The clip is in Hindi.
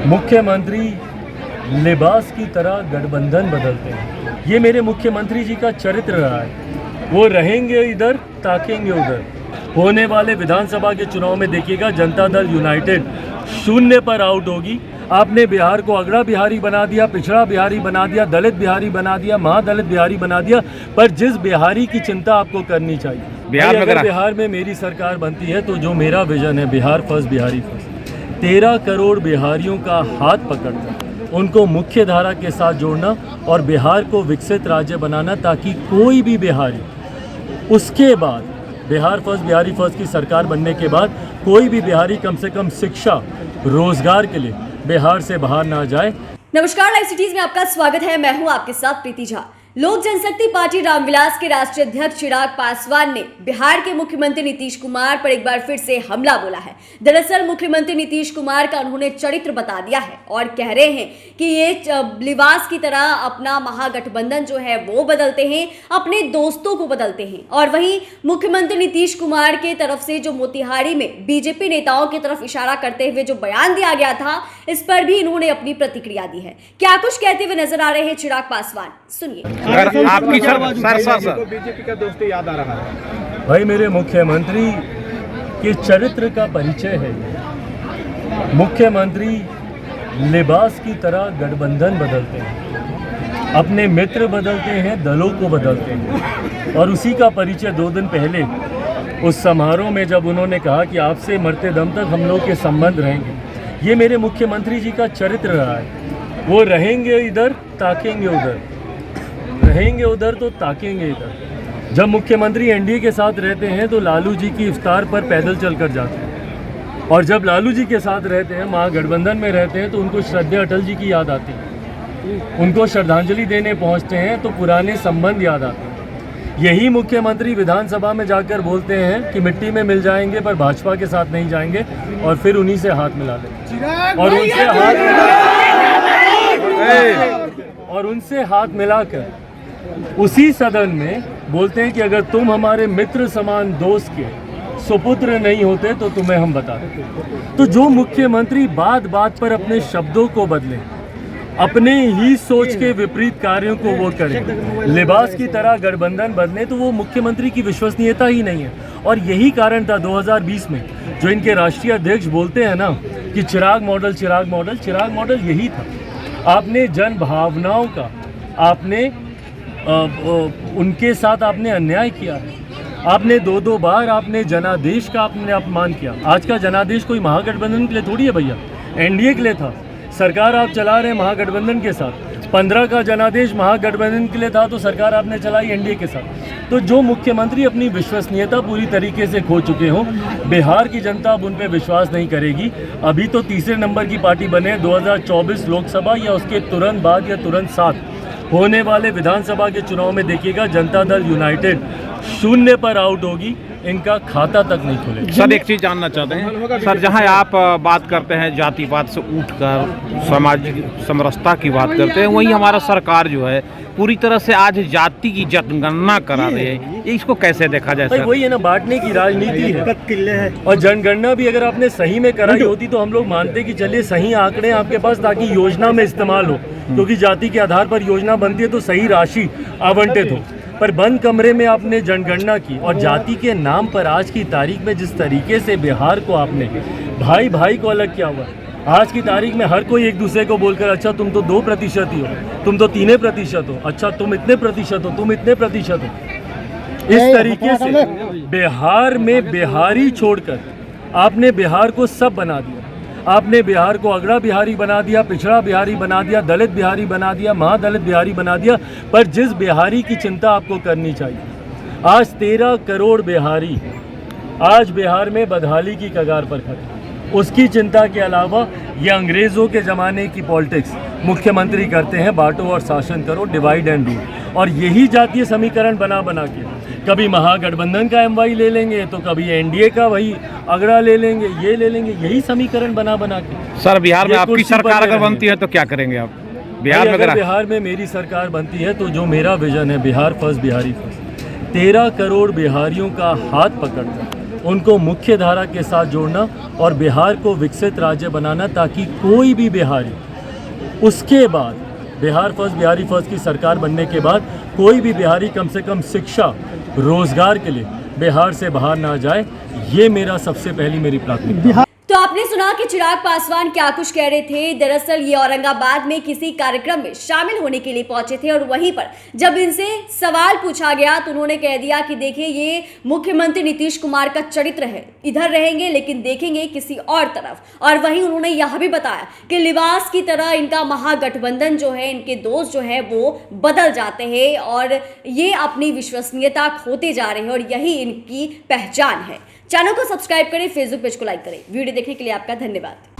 मुख्यमंत्री लिबास की तरह गठबंधन बदलते हैं। ये मेरे मुख्यमंत्री जी का चरित्र रहा है। वो रहेंगे इधर, ताकेंगे उधर। होने वाले विधानसभा के चुनाव में देखिएगा, जनता दल यूनाइटेड 0 पर आउट होगी। आपने बिहार को अगड़ा बिहारी बना दिया, पिछड़ा बिहारी बना दिया, दलित बिहारी बना दिया, महादलित बिहारी बना दिया। पर जिस बिहारी की चिंता आपको करनी चाहिए, अगर बिहार में मेरी सरकार बनती है तो जो मेरा विजन है, बिहार फर्स्ट, बिहारी फर्स्ट, 13 करोड़ बिहारियों का हाथ पकड़कर उनको मुख्य धारा के साथ जोड़ना और बिहार को विकसित राज्य बनाना, ताकि कोई भी बिहारी उसके बाद बिहार फर्स्ट, बिहारी फर्स्ट की सरकार बनने के बाद कोई भी बिहारी कम से कम शिक्षा, रोजगार के लिए बिहार से बाहर ना जाए। नमस्कार, लाइव सिटीज में आपका स्वागत है। मैं हूं आपके साथ प्रीति झा। लोक जनशक्ति पार्टी रामविलास के राष्ट्रीय अध्यक्ष चिराग पासवान ने बिहार के मुख्यमंत्री नीतीश कुमार पर एक बार फिर से हमला बोला है। दरअसल मुख्यमंत्री नीतीश कुमार का उन्होंने चरित्र बता दिया है और कह रहे हैं कि ये लिबास की तरह अपना महागठबंधन जो है वो बदलते हैं, अपने दोस्तों को बदलते हैं। और वहीं मुख्यमंत्री नीतीश कुमार के तरफ से जो मोतिहारी में बीजेपी नेताओं की तरफ इशारा करते हुए जो बयान दिया गया था, इस पर भी इन्होंने अपनी प्रतिक्रिया दी है। क्या कुछ कहते हुए नजर आ रहे हैं चिराग पासवान, सुनिए। अगर आपकी सर बीजेपी का दोस्त याद आ रहा है भाई, मेरे मुख्यमंत्री के चरित्र का परिचय है। मुख्यमंत्री लिबास की तरह गठबंधन बदलते हैं, अपने मित्र बदलते हैं, दलों को बदलते हैं। और उसी का परिचय 2 दिन पहले उस समारोह में जब उन्होंने कहा कि आपसे मरते दम तक हम लोग के संबंध रहेंगे, ये मेरे मुख्यमंत्री जी का चरित्र रहा है। वो रहेंगे इधर, ताकेंगे उधर, रहेंगे उधर तो ताकेंगे इधर। जब मुख्यमंत्री एनडीए के साथ रहते हैं तो लालू जी की इफ्तार पर पैदल चलकर जाते हैं, और जब लालू जी के साथ रहते हैं, महागठबंधन में रहते हैं, तो उनको श्रद्धेय अटल जी की याद आती है। उनको श्रद्धांजलि देने पहुंचते हैं तो पुराने संबंध याद आते हैं। यही मुख्यमंत्री विधानसभा में जाकर बोलते हैं कि मिट्टी में मिल जाएंगे पर भाजपा के साथ नहीं जाएंगे, और फिर उन्हीं से हाथ मिला लेते और उनसे हाथ मिलाकर उसी सदन में बोलते हैं कि अगर तुम हमारे मित्र समान दोस्त के सुपुत्र नहीं होते तो तुम्हें हम बता देते। तो जो मुख्यमंत्री बात बात पर अपने शब्दों को बदले, अपने ही सोच के विपरीत कार्यों को वो करें, लिबास की तरह गठबंधन बदले, तो वो मुख्यमंत्री की विश्वसनीयता ही नहीं है। और यही कारण था 2020 में जो इनके राष्ट्रीय अध्यक्ष बोलते हैं ना कि चिराग मॉडल, चिराग मॉडल, चिराग मॉडल यही था। आपने जन भावनाओं का, आपने उनके साथ आपने अन्याय किया है। आपने 2 बार आपने जनादेश का आपने अपमान किया। आज का जनादेश कोई महागठबंधन के लिए थोड़ी है भैया, एनडीए के लिए था। सरकार आप चला रहे महागठबंधन के साथ। 15 का जनादेश महागठबंधन के लिए था तो सरकार आपने चलाई एनडीए के साथ। तो जो मुख्यमंत्री अपनी विश्वसनीयता पूरी तरीके से खो चुके हों, बिहार की जनता अब उन पर विश्वास नहीं करेगी। अभी तो तीसरे नंबर की पार्टी बने। 2024 लोकसभा या उसके तुरंत बाद या तुरंत साथ होने वाले विधानसभा के चुनाव में देखिएगा, जनता दल यूनाइटेड 0 पर आउट होगी। इनका खाता तक नहीं खुलेगा। सर, एक चीज़ जानना चाहते हैं सर, जहां आप बात करते हैं जातिवाद से उठकर सामाजिक समरसता की बात करते हैं, वहीं हमारा सरकार जो है पूरी तरह से आज जाति की जनगणना करा रही है। इसको कैसे देखा जाए सर? वही है ना, बांटने की राजनीति है। और जनगणना भी अगर आपने सही में कराई होती तो हम लोग मानते कि चलिए सही आंकड़े आपके पास, ताकि योजना में इस्तेमाल हो, क्योंकि जाति के आधार पर योजना बनती है तो सही राशि आवंटित हो। पर बंद कमरे में आपने जनगणना की, और जाति के नाम पर आज की तारीख में जिस तरीके से बिहार को आपने भाई भाई को अलग किया हुआ। आज की तारीख में हर कोई एक दूसरे को बोलकर, अच्छा तुम तो 2% ही हो, तुम तो 3% हो, अच्छा तुम इतने प्रतिशत हो, तुम इतने प्रतिशत हो। इस तरीके से बिहार में बिहारी छोड़कर आपने बिहार को सब बना दिया। आपने बिहार को अगड़ा बिहारी बना दिया, पिछड़ा बिहारी बना दिया, दलित बिहारी बना दिया, महादलित बिहारी बना दिया। पर जिस बिहारी की चिंता आपको करनी चाहिए, आज 13 करोड़ बिहारी आज बिहार में बदहाली की कगार पर खड़े। उसकी चिंता के अलावा ये अंग्रेज़ों के ज़माने की पॉलिटिक्स मुख्यमंत्री करते हैं, बांटो और शासन करो, डिवाइड एंड रूल। और यही जातीय समीकरण बना बना के कभी महागठबंधन का एमवाई ले लेंगे, तो कभी एनडीए का वही अगड़ा ले लेंगे, ये ले लेंगे, यही समीकरण बना बना के। सर, बिहार में आपकी सरकार अगर बनती है तो क्या करेंगे आप? बिहार में मेरी सरकार बनती है तो जो मेरा विजन है, बिहार फर्स्ट, बिहारी फर्स्ट, 13 करोड़ बिहारियों का हाथ पकड़कर उनको मुख्य धारा के साथ जोड़ना और बिहार को विकसित राज्य बनाना, ताकि कोई भी बिहारी उसके बाद बिहार फर्स्ट, बिहारी फर्स्ट की सरकार बनने के बाद कोई भी बिहारी कम से कम शिक्षा, रोजगार के लिए बिहार से बाहर ना जाए। ये मेरा सबसे पहली मेरी प्राथमिकता। तो आपने सुना कि चिराग पासवान क्या कुछ कह रहे थे। दरअसल ये औरंगाबाद में किसी कार्यक्रम में शामिल होने के लिए पहुंचे थे और वहीं पर जब इनसे सवाल पूछा गया तो उन्होंने कह दिया कि देखिए, ये मुख्यमंत्री नीतीश कुमार का चरित्र है, इधर रहेंगे लेकिन देखेंगे किसी और तरफ। और वहीं उन्होंने यह भी बताया कि लिबास की तरह इनका महागठबंधन जो है, इनके दोस्त जो है वो बदल जाते हैं और ये अपनी विश्वसनीयता खोते जा रहे हैं और यही इनकी पहचान है। चैनल को सब्सक्राइब करें, फेसबुक पेज को लाइक करें। वीडियो देखने के लिए आपका धन्यवाद।